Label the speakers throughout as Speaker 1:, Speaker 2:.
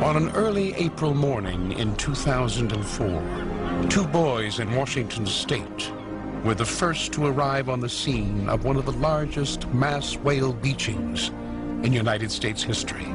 Speaker 1: On an early April morning in 2004, two boys in Washington State were the first to arrive on the scene of one of the largest mass whale beachings in United States history.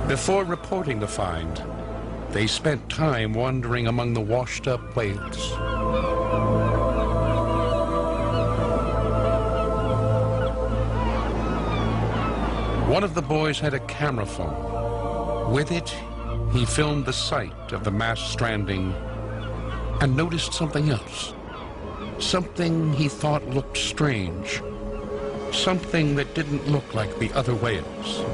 Speaker 1: Before reporting the find, they spent time wandering among the washed-up whales. One of the boys had a camera phone. With it, he filmed the site of the mass stranding and noticed something else. Something he thought looked strange. Something that didn't look like the other whales.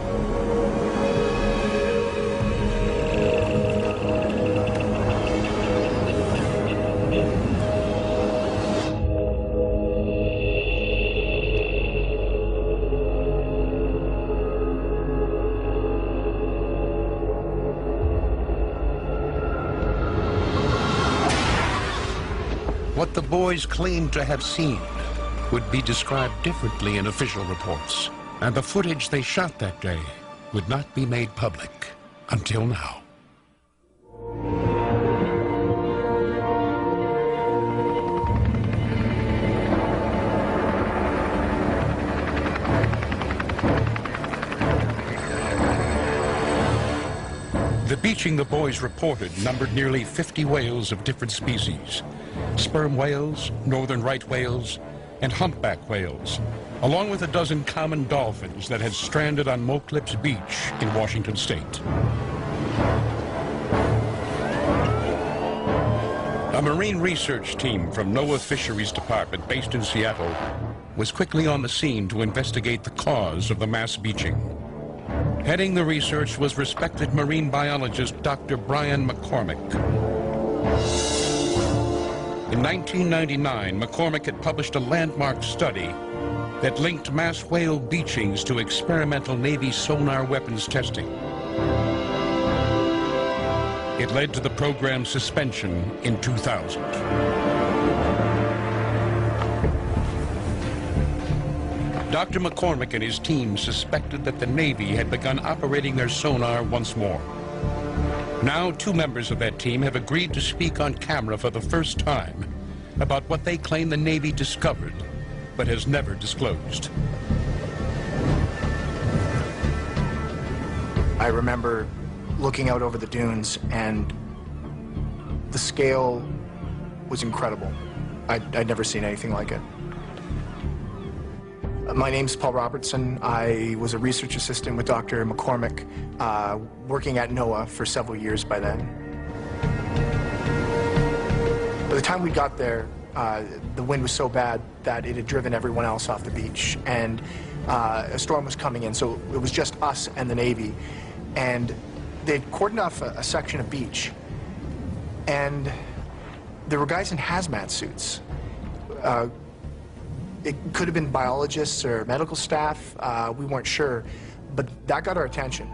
Speaker 1: What the boys claimed to have seen would be described differently in official reports, and the footage they shot that day would not be made public until now. The beaching the boys reported numbered nearly 50 whales of different species. Sperm whales, northern right whales, and humpback whales, along with a dozen common dolphins that had stranded on Moclips Beach in Washington State. A marine research team from NOAA Fisheries Department based in Seattle was quickly on the scene to investigate the cause of the mass beaching. Heading the research was respected marine biologist Dr. Brian McCormick. In 1999, McCormick had published a landmark study that linked mass whale beachings to experimental Navy sonar weapons testing. It led to the program's suspension in 2000. Dr. McCormick and his team suspected that the Navy had begun operating their sonar once more. Now, two members of that team have agreed to speak on camera for the first time about what they claim the Navy discovered, but has never disclosed.
Speaker 2: I remember looking out over the dunes, and the scale was incredible. I'd never seen anything like it. My name's Paul Robertson. I was a research assistant with Dr. McCormick, working at NOAA for several years by then. By the time we got there, the wind was so bad that it had driven everyone else off the beach, and a storm was coming in, so it was just us and the Navy. And they'd cordoned off a section of beach, and there were guys in hazmat suits. It could have been biologists or medical staff, we weren't sure, but that got our attention.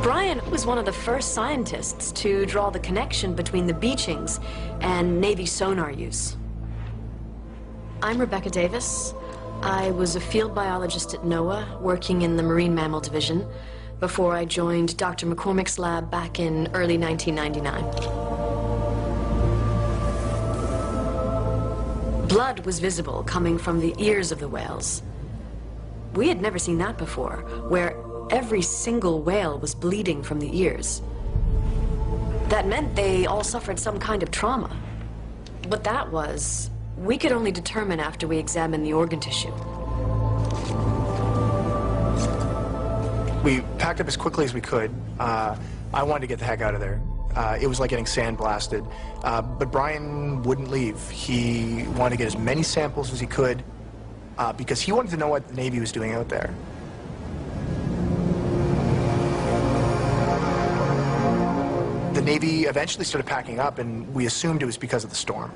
Speaker 3: Brian was one of the first scientists to draw the connection between the beachings and Navy sonar use. I'm Rebecca Davis. I was a field biologist at NOAA, working in the Marine Mammal Division, before I joined Dr. McCormick's lab back in early 1999. Blood was visible coming from the ears of the whales. We had never seen that before, where every single whale was bleeding from the ears. That meant they all suffered some kind of trauma. What that was, we could only determine after we examined the organ tissue.
Speaker 2: We packed up as quickly as we could. I wanted to get the heck out of there. It was like getting sandblasted. But Brian wouldn't leave. He wanted to get as many samples as he could because he wanted to know what the Navy was doing out there. The Navy eventually started packing up, and we assumed it was because of the storm.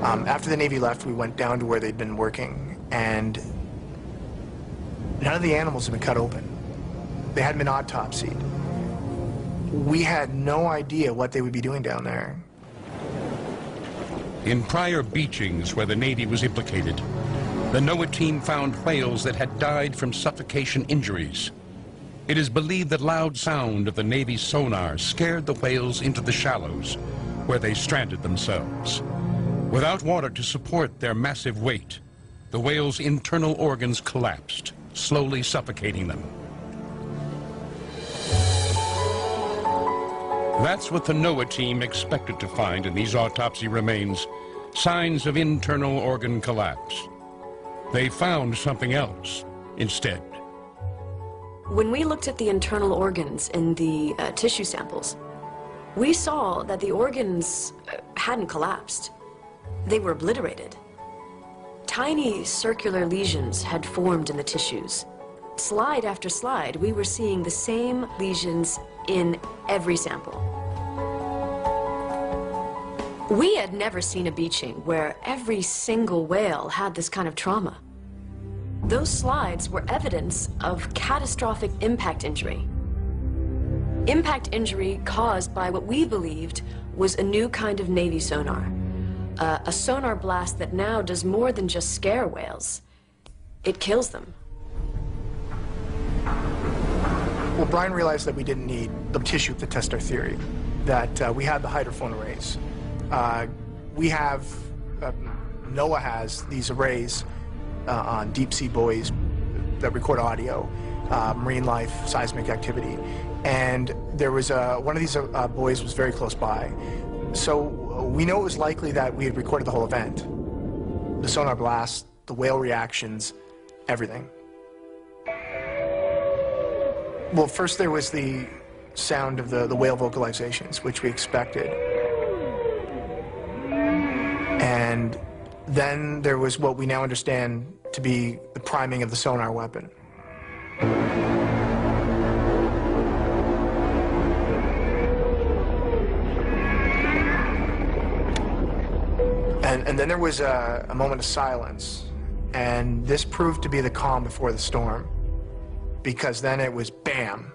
Speaker 2: After the Navy left, we went down to where they'd been working, and none of the animals had been cut open. They hadn't been autopsied. We had no idea what they would be doing down there.
Speaker 1: In prior beachings where the Navy was implicated, the NOAA team found whales that had died from suffocation injuries. It is believed that loud sound of the Navy's sonar scared the whales into the shallows, where they stranded themselves. Without water to support their massive weight, the whales' internal organs collapsed, slowly suffocating them. That's what the NOAA team expected to find in these autopsy remains, signs of internal organ collapse. They found something else instead.
Speaker 3: When we looked at the internal organs in the tissue samples, we saw that the organs hadn't collapsed. They were obliterated. Tiny circular lesions had formed in the tissues. Slide after slide, we were seeing the same lesions in every sample. We had never seen a beaching where every single whale had this kind of trauma. Those slides were evidence of catastrophic impact injury. Impact injury caused by what we believed was a new kind of Navy sonar. A sonar blast that now does more than just scare whales. It kills them.
Speaker 2: Well, Brian realized that we didn't need the tissue to test our theory, that we had the hydrophone arrays. NOAA has these arrays on deep-sea buoys that record audio, marine life, seismic activity. And there was one of these buoys was very close by. So we know it was likely that we had recorded the whole event. The sonar blast, the whale reactions, everything. Well, first there was the sound of the whale vocalizations, which we expected. And then there was what we now understand to be the priming of the sonar weapon. And then there was a moment of silence, and this proved to be the calm before the storm, because then it was bam.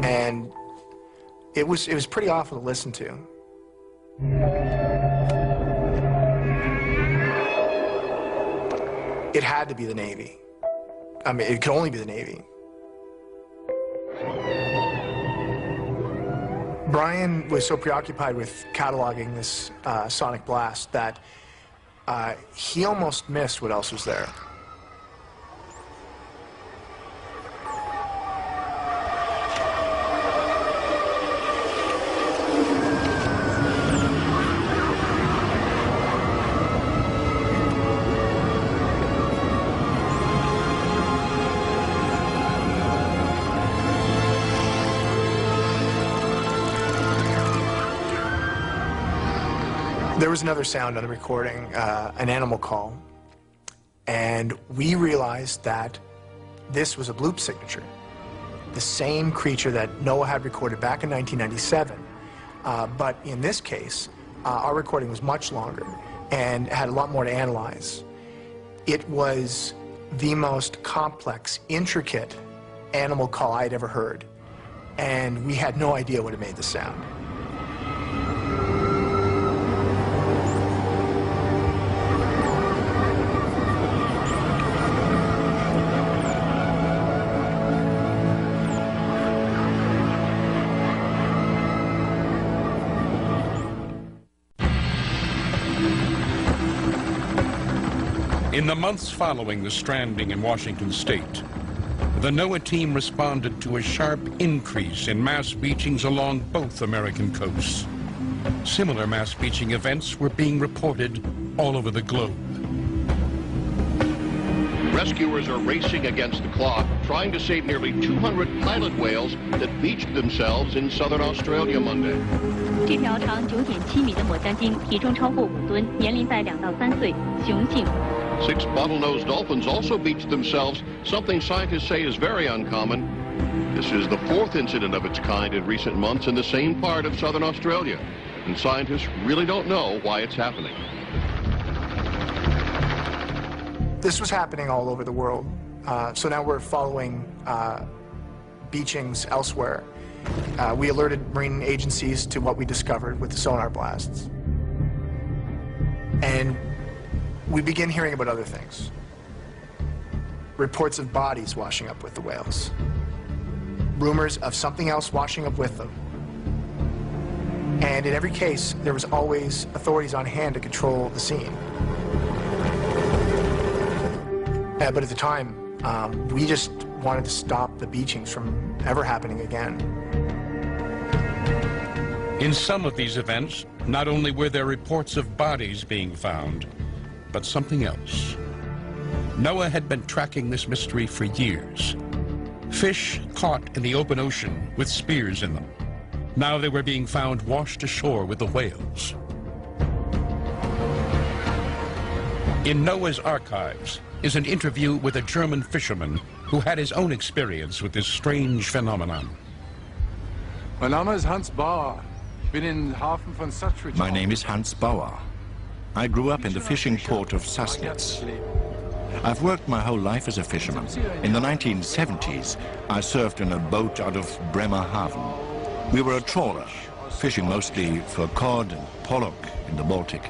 Speaker 2: And it was pretty awful to listen to. It had to be the Navy. I mean, it could only be the Navy. Brian was so preoccupied with cataloging this sonic blast that he almost missed what else was there. There was another sound on the recording, an animal call, and we realized that this was a bloop signature, the same creature that NOAA had recorded back in 1997. But in this case, our recording was much longer and had a lot more to analyze. It was the most complex, intricate animal call I had ever heard, and we had no idea what had made the sound.
Speaker 1: In the months following the stranding in Washington state, the NOAA team responded to a sharp increase in mass beachings along both American coasts. Similar mass beaching events were being reported all over the globe.
Speaker 4: Rescuers are racing against the clock, trying to save nearly 200 pilot whales that beached themselves in southern Australia Monday.
Speaker 5: 这条长9.7米的抹香鲸，体重超过5吨，年龄在2到3岁，雄性。
Speaker 4: 6 bottlenose dolphins also beached themselves, something scientists say is very uncommon. This is the 4th incident of its kind in recent months in the same part of southern Australia, and scientists really don't know why it's happening.
Speaker 2: This was happening all over the world, so now we're following beachings elsewhere. We alerted marine agencies to what we discovered with the sonar blasts. And we begin hearing about other things. Reports of bodies washing up with the whales. Rumors of something else washing up with them. And in every case, there was always authorities on hand to control the scene. But at the time, we just wanted to stop the beachings from ever happening again.
Speaker 1: In some of these events, not only were there reports of bodies being found, but something else. NOAA had been tracking this mystery for years. Fish caught in the open ocean with spears in them. Now they were being found washed ashore with the whales. In NOAA's archives is an interview with a German fisherman who had his own experience with this strange phenomenon.
Speaker 5: My name is Hans Bauer.
Speaker 6: My name is Hans Bauer. I grew up in the fishing port of Sassnitz. I've worked my whole life as a fisherman. In the 1970s, I served in a boat out of Bremerhaven. We were a trawler, fishing mostly for cod and pollock in the Baltic.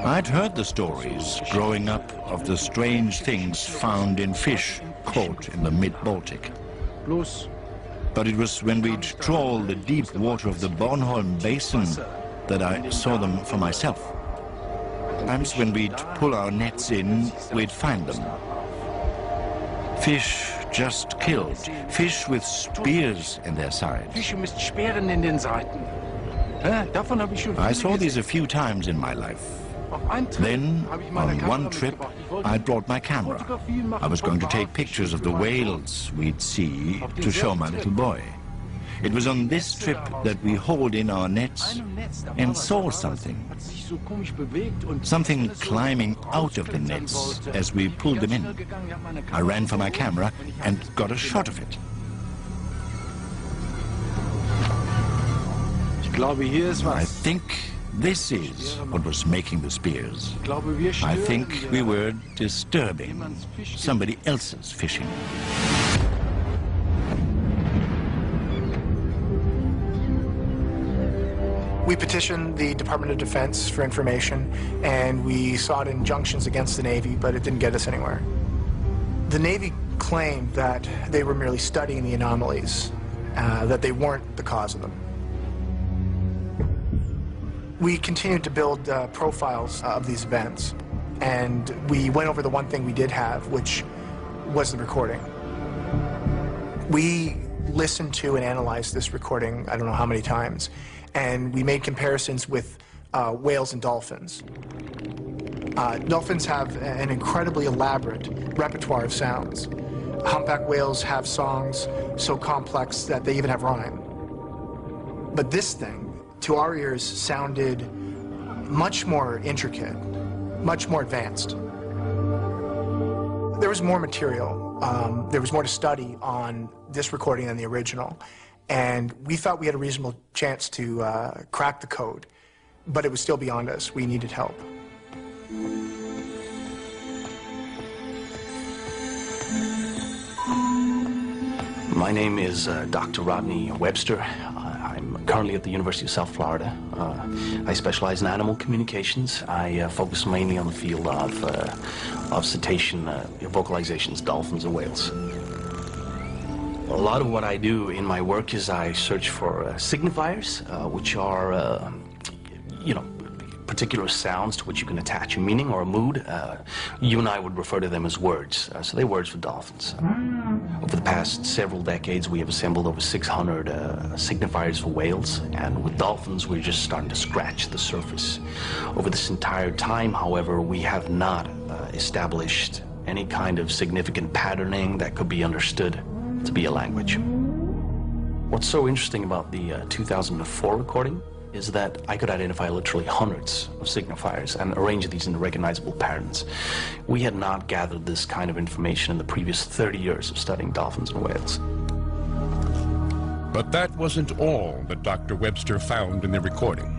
Speaker 6: I'd heard the stories growing up of the strange things found in fish caught in the mid-Baltic. But it was when we'd trawl the deep water of the Bornholm Basin that I saw them for myself. Sometimes when we'd pull our nets in, we'd find them. Fish just killed. Fish with spears in their sides. I saw these a few times in my life. Then, on one trip, I brought my camera. I was going to take pictures of the whales we'd see to show my little boy. It was on this trip that we hauled in our nets and saw something. Something climbing out of the nets as we pulled them in. I ran for my camera and got a shot of it. I think this is what was making the spears. I think we were disturbing somebody else's fishing.
Speaker 2: We petitioned the Department of Defense for information, and we sought injunctions against the Navy, but it didn't get us anywhere. The Navy claimed that they were merely studying the anomalies, that they weren't the cause of them. We continued to build profiles of these events, and we went over the one thing we did have, which was the recording. We listened to and analyzed this recording I don't know how many times, and we made comparisons with whales and dolphins. Dolphins have an incredibly elaborate repertoire of sounds. Humpback whales have songs so complex that they even have rhyme. But this thing, to our ears, sounded much more intricate, much more advanced. There was more material. There was more to study on this recording than the original. And we thought we had a reasonable chance to crack the code, but it was still beyond us. We needed help.
Speaker 7: My name is Dr. Rodney Webster. I'm currently at the University of South Florida. I specialize in animal communications. I focus mainly on the field of cetacean vocalizations, dolphins and whales. A lot of what I do in my work is I search for signifiers, which are, particular sounds to which you can attach a meaning or a mood. You and I would refer to them as words. So they're words for dolphins. Over the past several decades, we have assembled over 600 signifiers for whales, and with dolphins, we're just starting to scratch the surface. Over this entire time, however, we have not established any kind of significant patterning that could be understood to be a language. What's so interesting about the 2004 recording is that I could identify literally hundreds of signifiers and arrange these into recognizable patterns. We had not gathered this kind of information in the previous 30 years of studying dolphins and whales.
Speaker 1: But that wasn't all that Dr. Webster found in the recording.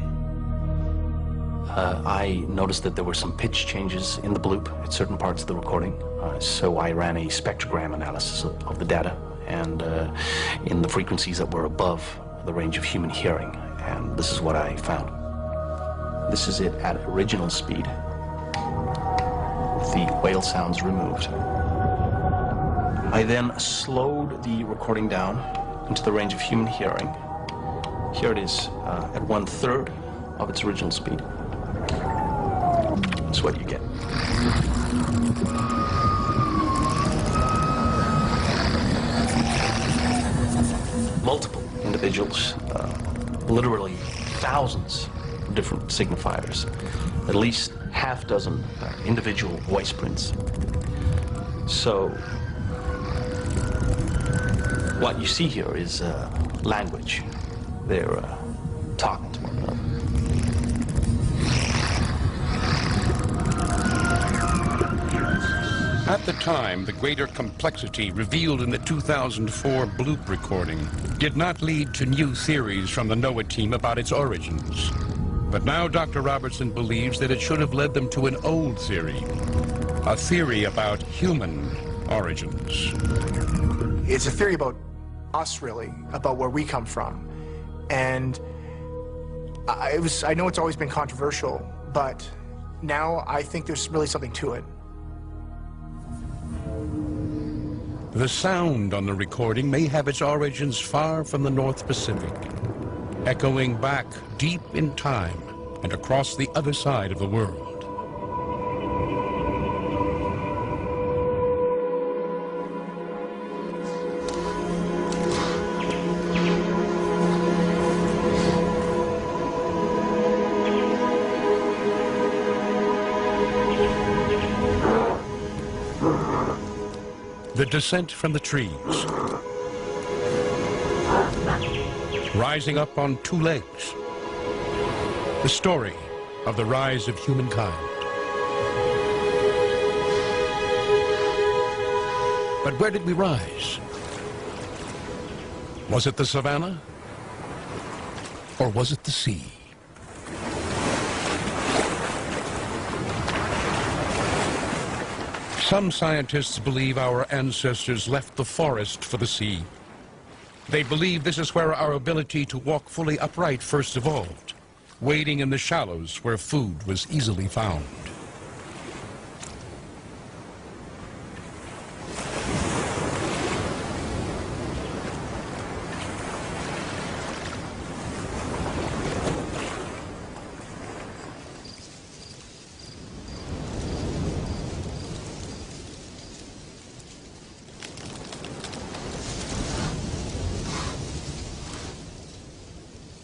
Speaker 7: I noticed that there were some pitch changes in the bloop at certain parts of the recording, so I ran a spectrogram analysis of the data, and in the frequencies that were above the range of human hearing, and this is what I found. This is it at original speed, with the whale sounds removed. I then slowed the recording down into the range of human hearing. Here it is at 1/3 of its original speed. That's what you get. Multiple individuals, literally thousands of different signifiers, at least half dozen individual voice prints. So what you see here is language. They're talking to one another.
Speaker 1: At the time, the greater complexity revealed in the 2004 bloop recording did not lead to new theories from the NOAA team about its origins. But now Dr. Robertson believes that it should have led them to an old theory, a theory about human origins.
Speaker 2: It's a theory about us, really, about where we come from. And I know it's always been controversial, but now I think there's really something to it.
Speaker 1: The sound on the recording may have its origins far from the North Pacific, echoing back deep in time and across the other side of the world. The descent from the trees, rising up on two legs, the story of the rise of humankind. But where did we rise? Was it the savannah, or was it the sea? Some scientists believe our ancestors left the forest for the sea. They believe this is where our ability to walk fully upright first evolved, wading in the shallows where food was easily found.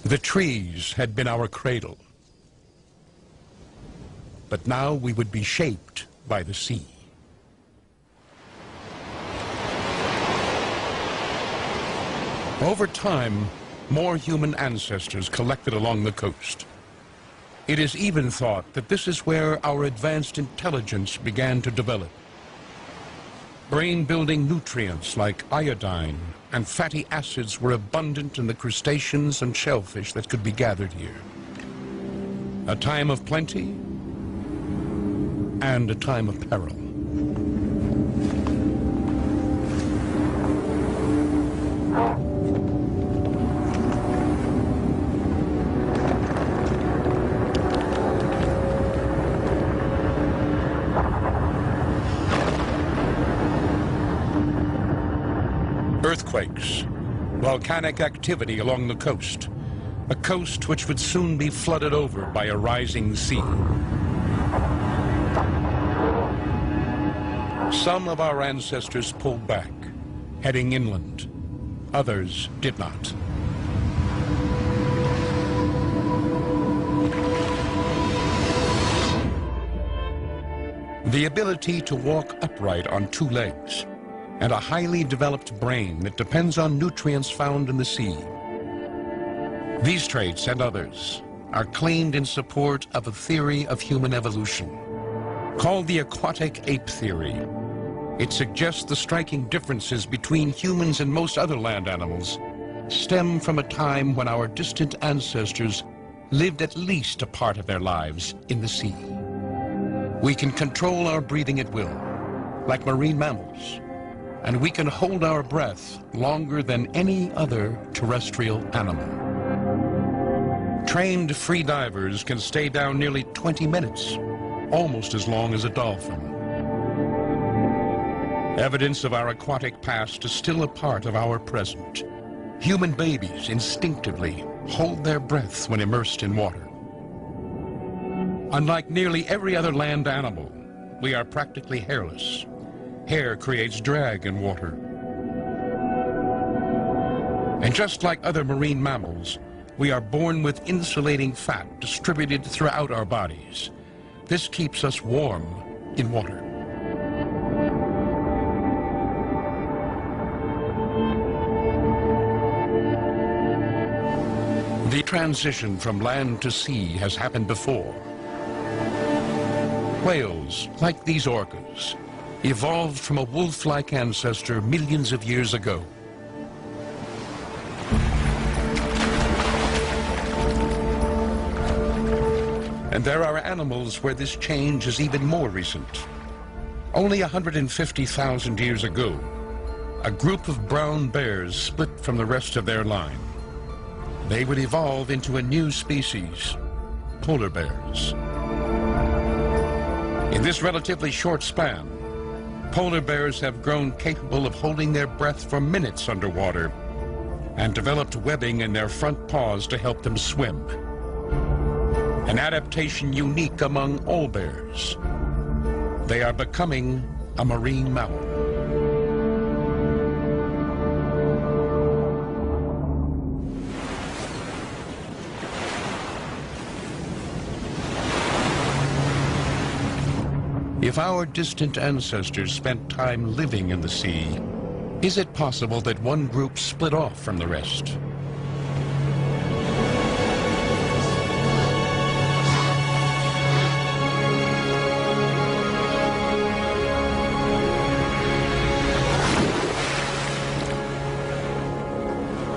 Speaker 1: The trees had been our cradle, but now we would be shaped by the sea. Over time, more human ancestors collected along the coast. It is even thought that this is where our advanced intelligence began to develop. Brain-building nutrients like iodine and fatty acids were abundant in the crustaceans and shellfish that could be gathered here. A time of plenty and a time of peril. Earthquakes, volcanic activity along the coast, a coast which would soon be flooded over by a rising sea. Some of our ancestors pulled back, heading inland. Others did not. The ability to walk upright on two legs, and a highly developed brain that depends on nutrients found in the sea. These traits and others are claimed in support of a theory of human evolution called the aquatic ape theory. It suggests the striking differences between humans and most other land animals stem from a time when our distant ancestors lived at least a part of their lives in the sea. We can control our breathing at will, like marine mammals, and we can hold our breath longer than any other terrestrial animal. Trained free divers can stay down nearly 20 minutes, almost as long as a dolphin. Evidence of our aquatic past is still a part of our present. Human babies instinctively hold their breath when immersed in water. Unlike nearly every other land animal, we are practically hairless. Hair creates drag in water. And just like other marine mammals, we are born with insulating fat distributed throughout our bodies. This keeps us warm in water. The transition from land to sea has happened before. Whales, like these orcas, evolved from a wolf-like ancestor millions of years ago. And there are animals where this change is even more recent. Only 150,000 years ago, a group of brown bears split from the rest of their line. They would evolve into a new species, polar bears. In this relatively short span, polar bears have grown capable of holding their breath for minutes underwater and developed webbing in their front paws to help them swim. An adaptation unique among all bears. They are becoming a marine mammal. If our distant ancestors spent time living in the sea, is it possible that one group split off from the rest?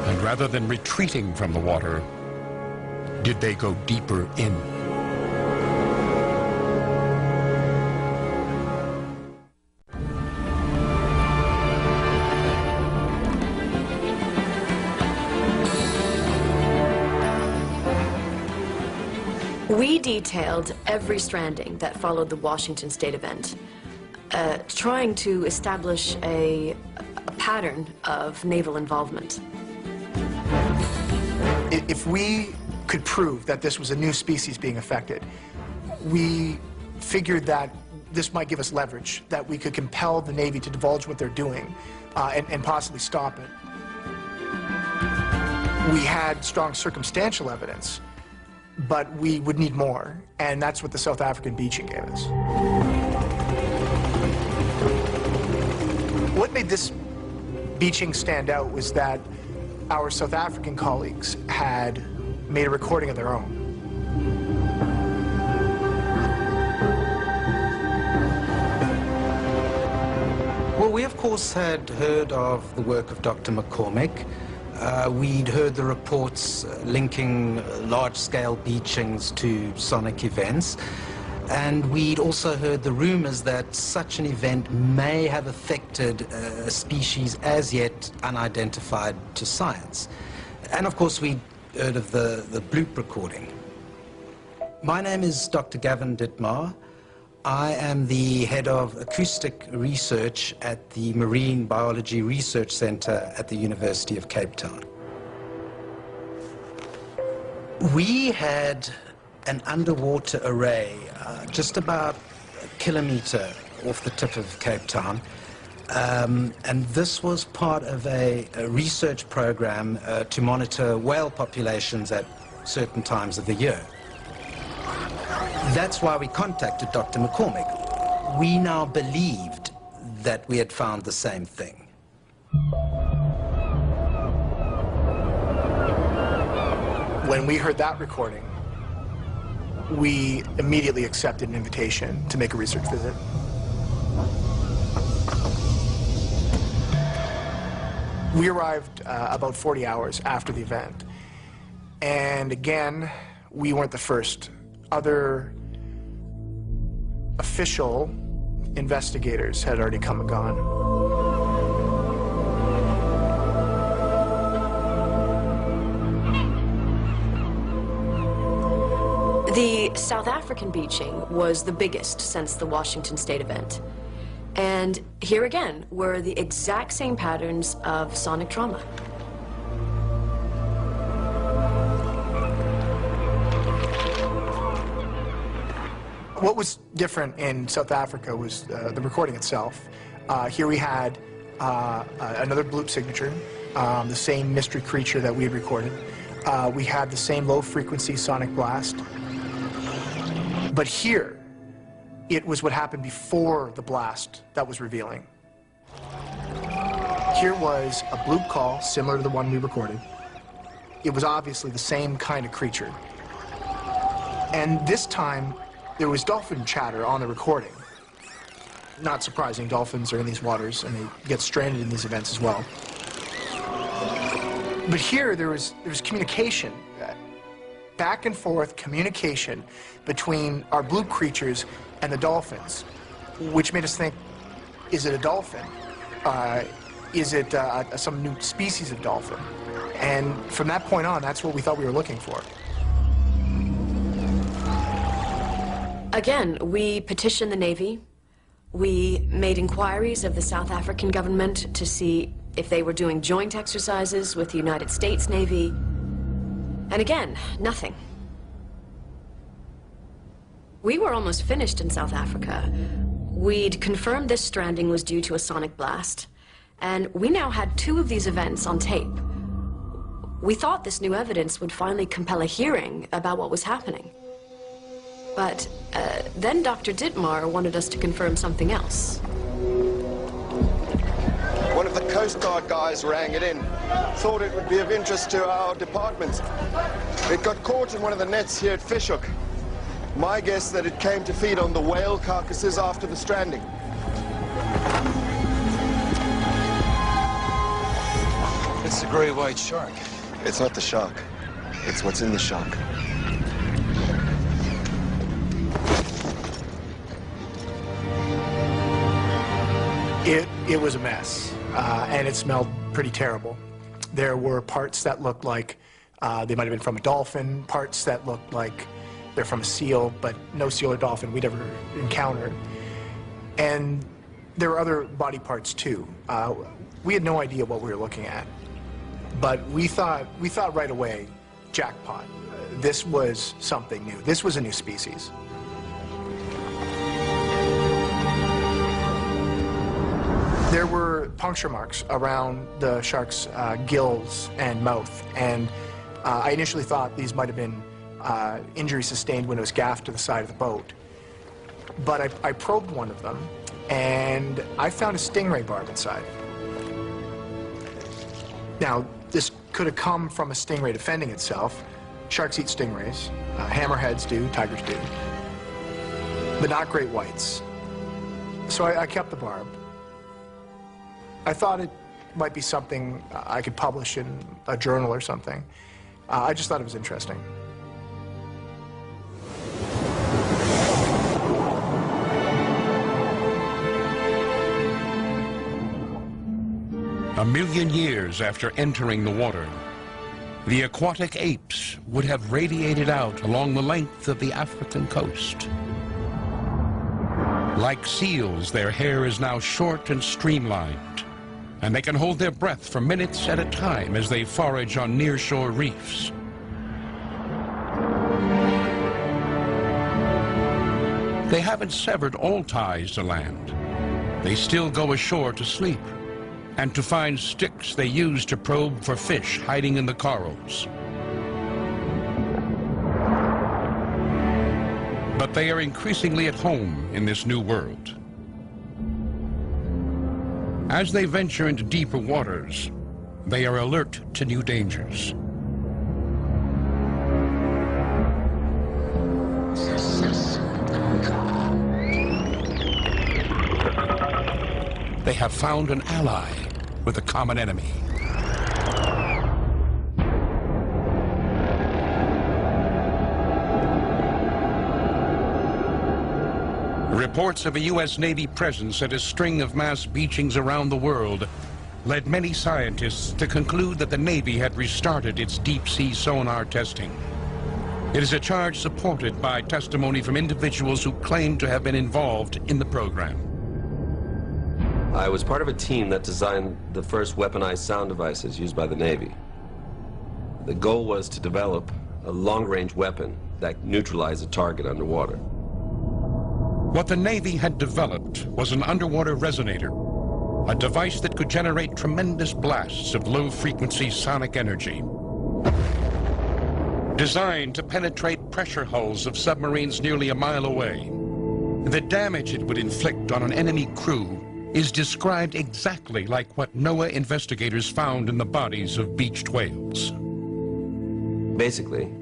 Speaker 1: And rather than retreating from the water, did they go deeper in?
Speaker 3: We detailed every stranding that followed the Washington State event, trying to establish a pattern of naval involvement.
Speaker 2: If we could prove that this was a new species being affected, we figured that this might give us leverage, that we could compel the Navy to divulge what they're doing and possibly stop it. We had strong circumstantial evidence, but we would need more, and that's what the South African beaching gave us. What made this beaching stand out was that our South African colleagues had made a recording of their own.
Speaker 8: Well, we of course had heard of the work of Dr. McCormick. We'd heard the reports linking large-scale beachings to sonic events, and we'd also heard the rumors that such an event may have affected a species as yet unidentified to science. And of course we'd heard of the bloop recording. My name is Dr. Gavin Dittmar. I am the head of acoustic research at the Marine Biology Research Center at the University of Cape Town. We had an underwater array just about a kilometer off the tip of Cape Town, and this was part of a research program to monitor whale populations at certain times of the year. That's why we contacted Dr. McCormick. We now believed that we had found the same thing.
Speaker 2: When we heard that recording, we immediately accepted an invitation to make a research visit. We arrived about 40 hours after the event. And again, we weren't the first. Other official investigators had already come and gone.
Speaker 3: The South African beaching was the biggest since the Washington State event. And here again were the exact same patterns of sonic trauma.
Speaker 2: What was different in South Africa was the recording itself. Here we had another bloop signature, the same mystery creature that we had recorded. We had the same low-frequency sonic blast. But here, it was what happened before the blast that was revealing. Here was a bloop call similar to the one we recorded. It was obviously the same kind of creature. And this time, there was dolphin chatter on the recording. Not surprising, dolphins are in these waters and they get stranded in these events as well. But here, there was communication. Back and forth communication between our bloop creatures and the dolphins, which made us think, is it a dolphin? Is it some new species of dolphin? And from that point on, that's what we thought we were looking for.
Speaker 3: Again, we petitioned the Navy. We made inquiries of the South African government to see if they were doing joint exercises with the United States Navy. And again, nothing. We were almost finished in South Africa. We'd confirmed this stranding was due to a sonic blast, and we now had 2 of these events on tape. We thought this new evidence would finally compel a hearing about what was happening. But then Dr. Dittmar wanted us to confirm something else.
Speaker 9: One of the Coast Guard guys rang it in. Thought it would be of interest to our department. It got caught in one of the nets here at Fishhook. My guess that it came to feed on the whale carcasses after the stranding.
Speaker 5: It's the great white shark.
Speaker 9: It's not the shark. It's what's in the shark.
Speaker 2: It was a mess, and it smelled pretty terrible. There were parts that looked like they might have been from a dolphin, parts that looked like they're from a seal, but no seal or dolphin we'd ever encountered. And there were other body parts too. We had no idea what we were looking at, but we thought right away, jackpot. This was something new. This was a new species. There were puncture marks around the shark's gills and mouth, and I initially thought these might have been injuries sustained when it was gaffed to the side of the boat. But I probed one of them, and I found a stingray barb inside. Now, this could have come from a stingray defending itself. Sharks eat stingrays. Hammerheads do, tigers do. But not great whites. So I kept the barb. I thought it might be something I could publish in a journal or something. I just thought it was interesting.
Speaker 1: A million years after entering the water, the aquatic apes would have radiated out along the length of the African coast. Like seals, their hair is now short and streamlined, and they can hold their breath for minutes at a time as they forage on nearshore reefs. They haven't severed all ties to land. They still go ashore to sleep and to find sticks they use to probe for fish hiding in the corals. But they are increasingly at home in this new world. As they venture into deeper waters, they are alert to new dangers. they have found an ally with a common enemy. Reports of a U.S. Navy presence at a string of mass beachings around the world led many scientists to conclude that the Navy had restarted its deep-sea sonar testing. It is a charge supported by testimony from individuals who claim to have been involved in the program.
Speaker 10: I was part of a team that designed the first weaponized sound devices used by the Navy. The goal was to develop a long-range weapon that neutralized a target underwater.
Speaker 1: What the Navy had developed was an underwater resonator, a device that could generate tremendous blasts of low-frequency sonic energy. Designed to penetrate pressure hulls of submarines nearly a mile away, the damage it would inflict on an enemy crew is described exactly like what NOAA investigators found in the bodies of beached whales.
Speaker 10: Basically,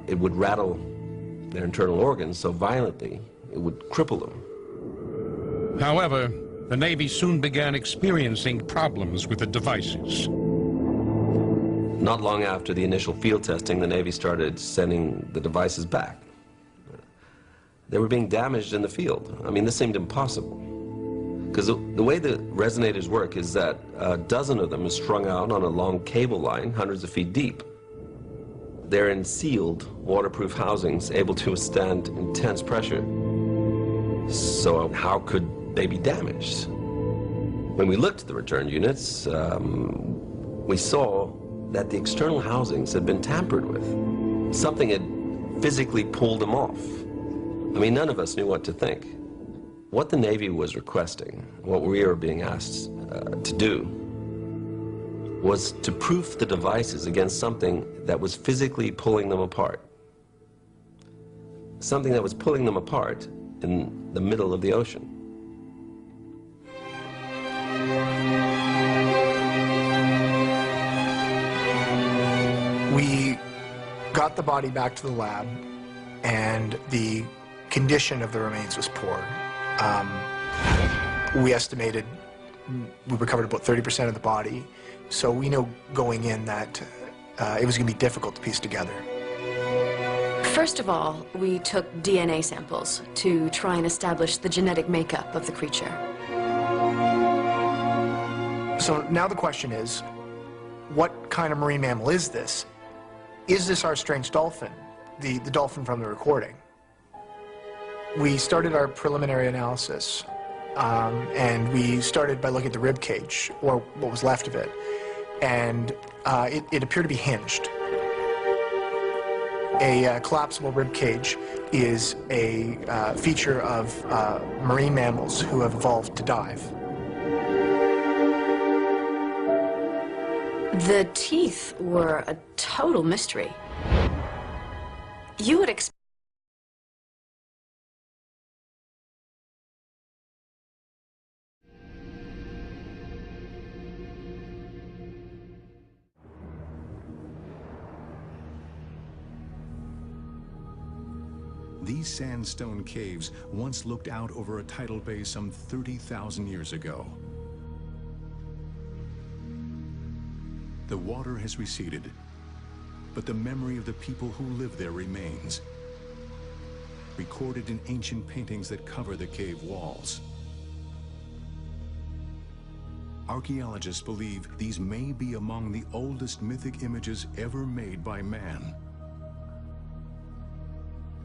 Speaker 10: it would rattle their internal organs so violently it would cripple them.
Speaker 1: However, the Navy soon began experiencing problems with the devices.
Speaker 10: Not long after the initial field testing, the Navy started sending the devices back. They were being damaged in the field. I mean, this seemed impossible. Because the way the resonators work is that a dozen of them is strung out on a long cable line, hundreds of feet deep. They're in sealed, waterproof housings, able to withstand intense pressure. So how could they be damaged? When we looked at the return units, we saw that the external housings had been tampered with. Something had physically pulled them off. I mean, none of us knew what to think. What the Navy was requesting, what we were being asked to do, was to proof the devices against something that was physically pulling them apart. Something that was pulling them apart in the middle of the ocean.
Speaker 2: We got the body back to the lab, and the condition of the remains was poor. We estimated we recovered about 30% of the body, so we know going in that it was going to be difficult to piece together.
Speaker 3: First of all, we took DNA samples to try and establish the genetic makeup of the creature.
Speaker 2: So now the question is, what kind of marine mammal is this? Is this our strange dolphin, the dolphin from the recording? We started our preliminary analysis, and we started by looking at the rib cage, or what was left of it, and it appeared to be hinged. A collapsible rib cage is a feature of marine mammals who have evolved to dive.
Speaker 3: The teeth were a total mystery. You would expect
Speaker 11: These sandstone caves once looked out over a tidal bay some 30,000 years ago. The water has receded, but the memory of the people who lived there remains, recorded in ancient paintings that cover the cave walls. Archaeologists believe these may be among the oldest mythic images ever made by man.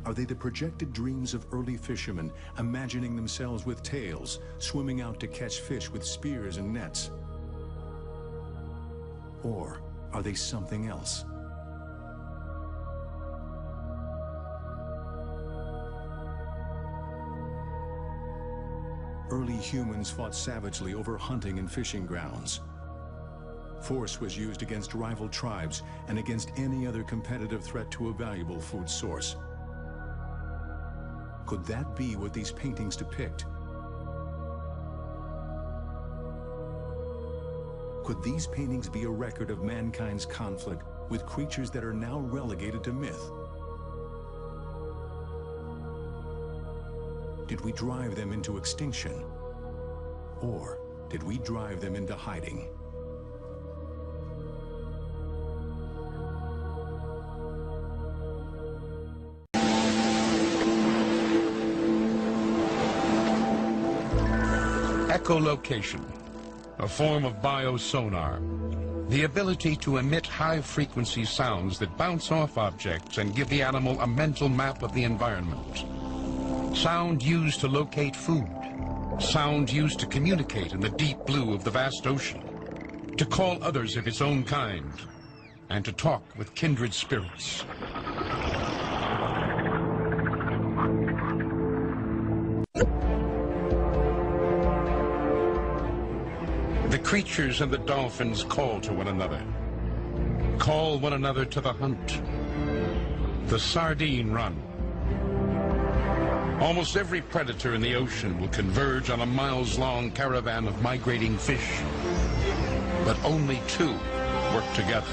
Speaker 11: Are they the projected dreams of early fishermen, imagining themselves with tails, swimming out to catch fish with spears and nets? Or are they something else? Early humans fought savagely over hunting and fishing grounds. Force was used against rival tribes and against any other competitive threat to a valuable food source. Could that be what these paintings depict? Could these paintings be a record of mankind's conflict with creatures that are now relegated to myth? Did we drive them into extinction? Or did we drive them into hiding?
Speaker 1: Echolocation, a form of biosonar. The ability to emit high-frequency sounds that bounce off objects and give the animal a mental map of the environment. Sound used to locate food. Sound used to communicate in the deep blue of the vast ocean. To call others of its own kind. And to talk with kindred spirits. The creatures and the dolphins call to one another. Call one another to the hunt. The sardine run. Almost every predator in the ocean will converge on a miles-long caravan of migrating fish. But only two work together.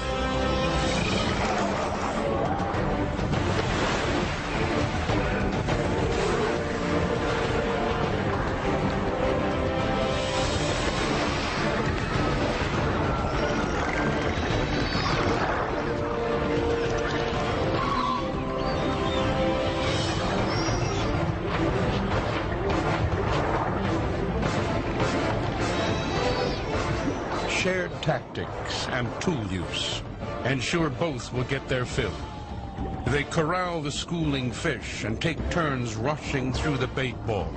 Speaker 1: Shared tactics and tool use ensure both will get their fill. They corral the schooling fish and take turns rushing through the bait ball.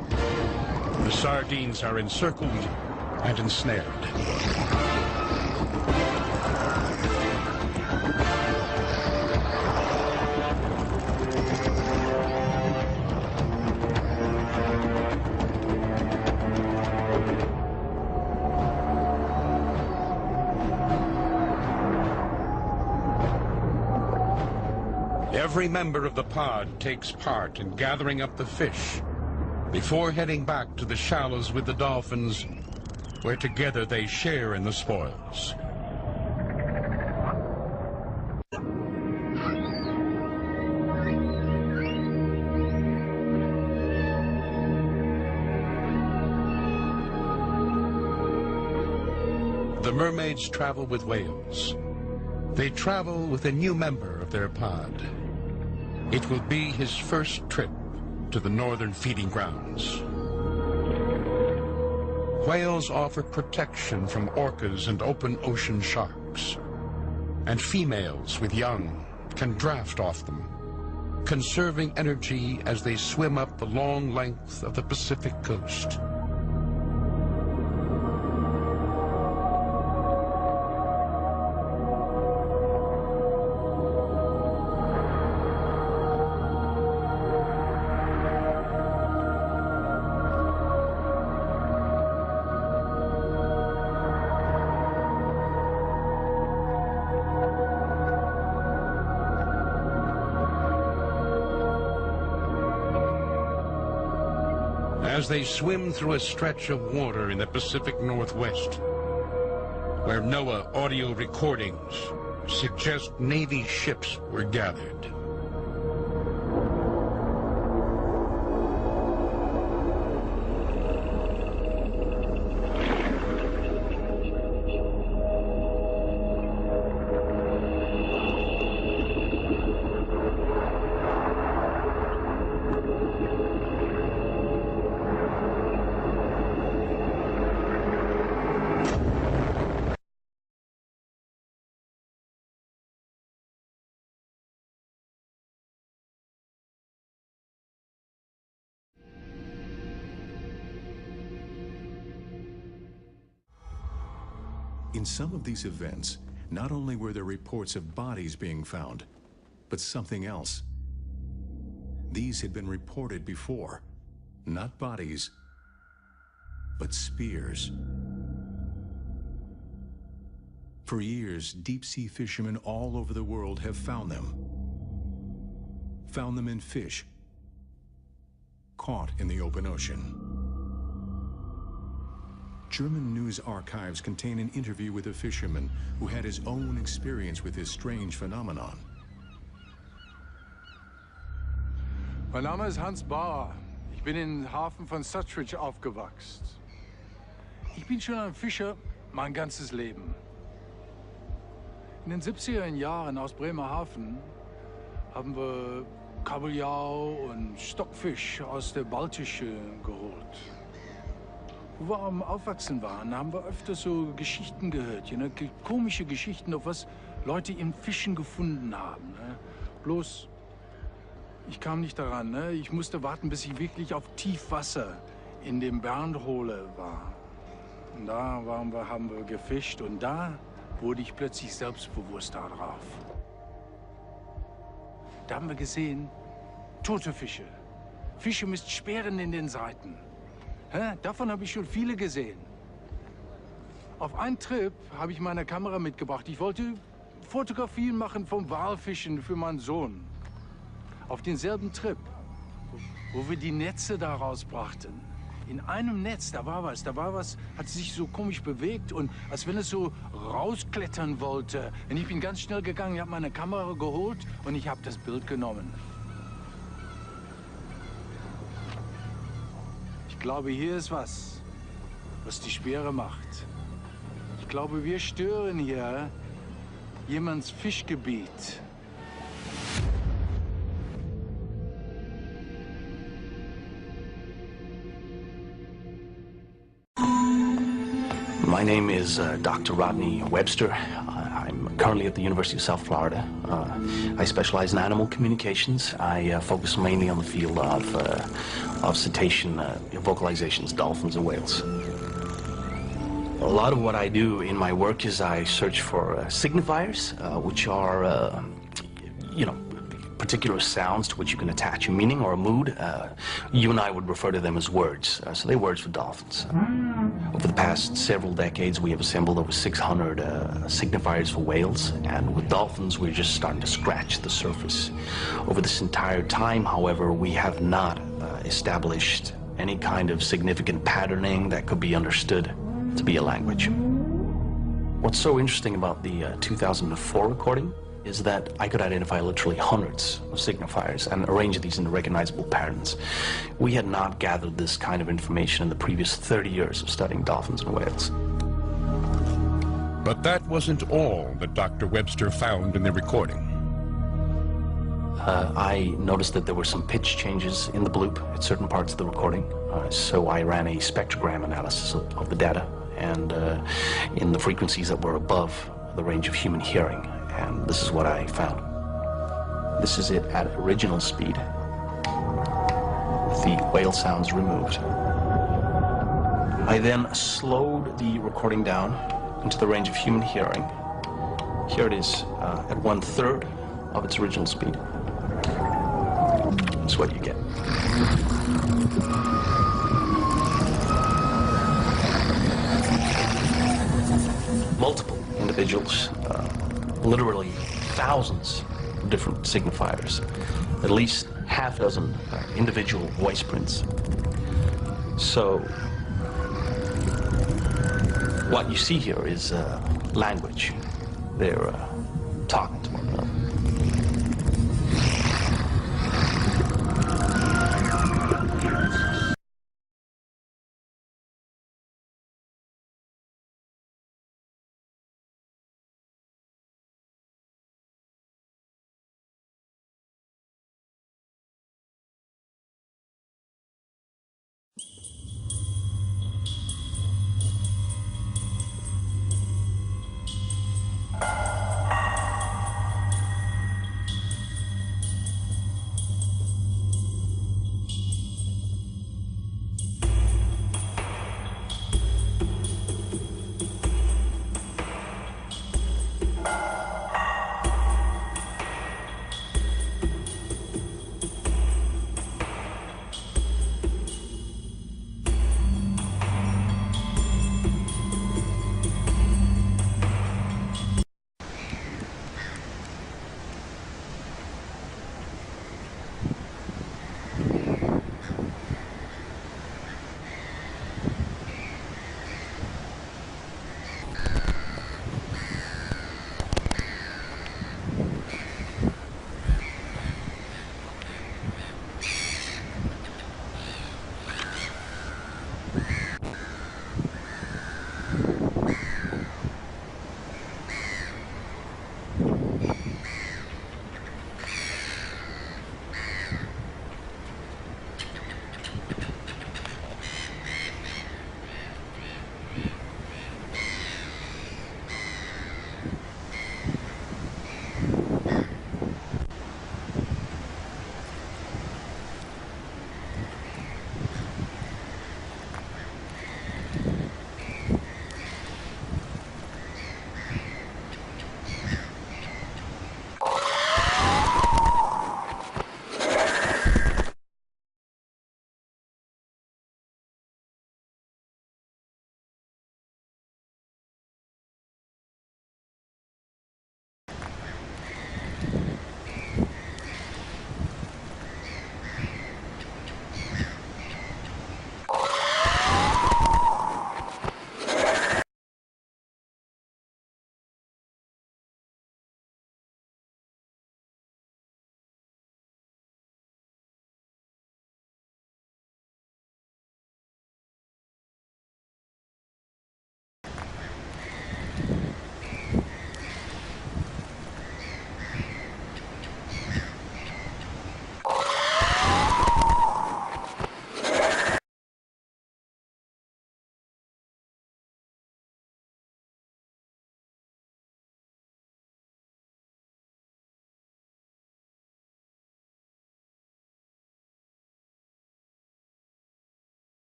Speaker 1: The sardines are encircled and ensnared. Every member of the pod takes part in gathering up the fish before heading back to the shallows with the dolphins, where together they share in the spoils. The mermaids travel with whales. They travel with a new member of their pod. It will be his first trip to the northern feeding grounds. Whales offer protection from orcas and open ocean sharks. And females with young can draft off them, conserving energy as they swim up the long length of the Pacific coast. As they swim through a stretch of water in the Pacific Northwest, where NOAA audio recordings suggest Navy ships were gathered.
Speaker 11: In some of these events, not only were there reports of bodies being found, but something else. These had been reported before. Not bodies, but spears. For years, deep-sea fishermen all over the world have found them. Found them in fish, caught in the open ocean. German news archives contain an interview with a fisherman who had his own experience with this strange phenomenon.
Speaker 12: Mein Name ist Hans Bauer. Ich bin im Hafen von Suttridge aufgewachsen. Ich bin schon ein Fischer mein ganzes Leben. In den 70er Jahren aus Bremerhaven haben wir Kabeljau und Stockfisch aus der Baltischen geholt. Wo wir am Aufwachsen waren, haben wir öfter so Geschichten gehört, komische Geschichten, auf was Leute in Fischen gefunden haben. Ne? Bloß, ich kam nicht daran. Ne? Ich musste warten, bis ich wirklich auf Tiefwasser in dem Bernhole war. Und da haben wir gefischt und da wurde ich plötzlich selbstbewusst darauf. Da haben wir gesehen, tote Fische. Fische mit Speeren in den Seiten. Davon habe ich schon viele gesehen. Auf einen Trip habe ich meine Kamera mitgebracht. Ich wollte Fotografien machen vom Walfischen für meinen Sohn. Auf denselben Trip, wo wir die Netze da rausbrachten. In einem Netz, da war was, hat sich so komisch bewegt und als wenn es so rausklettern wollte. Und ich bin ganz schnell gegangen, ich habe meine Kamera geholt und ich habe das Bild genommen. Ich glaube, hier ist was die Speere macht. Ich glaube, wir stören hier jemands Fischgebiet.
Speaker 7: My name is Dr. Rodney Webster. I'm currently at the University of South Florida. I specialize in animal communications. I focus mainly on the field of cetacean vocalizations, dolphins and whales. A lot of what I do in my work is I search for signifiers, which are, particular sounds to which you can attach a meaning or a mood. You and I would refer to them as words. So they're words for dolphins. Over the past several decades, we have assembled over 600 signifiers for whales, and with dolphins, we're just starting to scratch the surface. Over this entire time, however, we have not established any kind of significant patterning that could be understood to be a language. What's so interesting about the 2004 recording is that I could identify literally hundreds of signifiers and arrange these into recognizable patterns. We had not gathered this kind of information in the previous 30 years of studying dolphins and whales.
Speaker 1: But that wasn't all that Dr. Webster found in the recording.
Speaker 7: I noticed that there were some pitch changes in the bloop at certain parts of the recording, so I ran a spectrogram analysis of the data and in the frequencies that were above the range of human hearing. And this is what I found. This is it at original speed, with the whale sounds removed. I then slowed the recording down into the range of human hearing. Here it is at 1/3 of its original speed. That's what you get. Multiple individuals, literally thousands of different signifiers, at least half a dozen individual voice prints. So what you see here is language. They're talking.